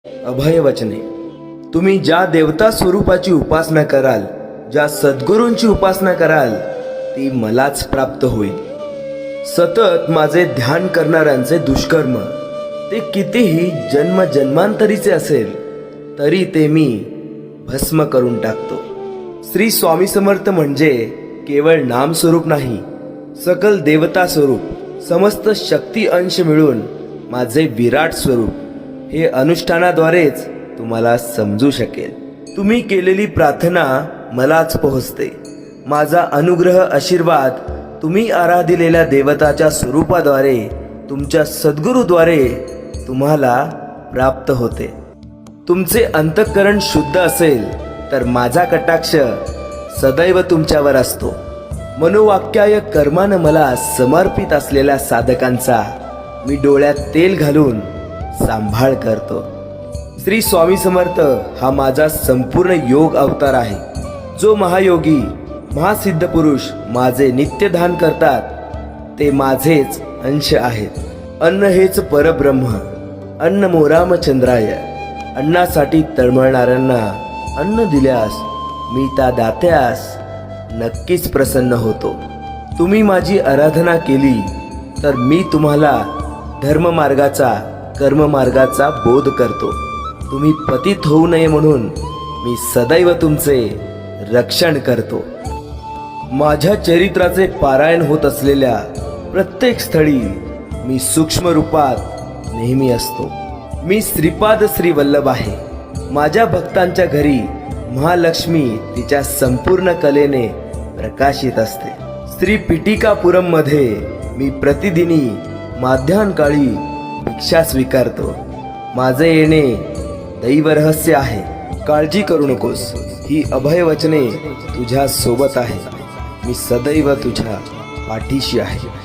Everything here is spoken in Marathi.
अभयवचने. तुम्ही ज्या देवता स्वरूपाची उपासना कराल, ज्या सद्गुरूंची उपासना कराल, ती मलाच प्राप्त होईल. सतत माझे ध्यान करणाऱ्यांचे दुष्कर्म ते कितीही जन्मजन्मांतरीचे असेल तरी ते मी भस्म करून टाकतो. श्री स्वामी समर्थ म्हणजे केवळ नामस्वरूप नाही, सकल देवता स्वरूप, समस्त शक्ती अंश मिळून माझे विराट स्वरूप हे अनुष्ठानाद्वारेच तुम्हाला समजू शकेल. तुम्ही केलेली प्रार्थना मलाच पोहोचते. माझा अनुग्रह आशीर्वाद तुम्ही आराधिलेल्या देवताच्या स्वरूपाद्वारे, तुमच्या सद्गुरूद्वारे तुम्हाला प्राप्त होते. तुमचे अंतःकरण शुद्ध असेल तर माझा कटाक्ष सदैव तुमच्यावर असतो. मनोवाक्याय कर्मानं मला समर्पित असलेल्या साधकांचा मी डोळ्यात तेल घालून सांभाळ करतो. श्री स्वामी समर्थ हा माझा संपूर्ण योग अवतार आहे. जो महायोगी महासिद्ध पुरुष माझे नित्यध्यान करतात ते माझेच अंश आहेत. अन्न हेच परब्रह्म. अन्नमो रामचंद्राय. अन्नासाठी तळमळणाऱ्यांना अन्न दिल्यास मी त्या दात्यास नक्कीच प्रसन्न होतो. तुम्ही माझी आराधना केली तर मी तुम्हाला धर्ममार्गाचा, कर्ममार्गाचा बोध करतो. तुम्ही पतित होऊ नये म्हणून मी सदैव तुमचे रक्षण करतो. माझ्या चरित्राचे पारायण होत असलेल्या प्रत्येक स्थळी मी सूक्ष्म रूपात नेहमी असतो. मी श्रीपाद श्री वल्लभ आहे. माझ्या भक्तांच्या घरी महालक्ष्मी तिच्या संपूर्ण कलेने प्रकाशित असते. श्री पिटिकापुरम मध्ये मी प्रतिदिनी माध्यान्हकाळी भिक्षा स्वीकारतो. माझे येणे दैव रहस्य आहे. काळजी करू नकोस, ही अभयवचने तुझ्या सोबत आहे. मी सदैव तुझ्या पाठीशी आहे.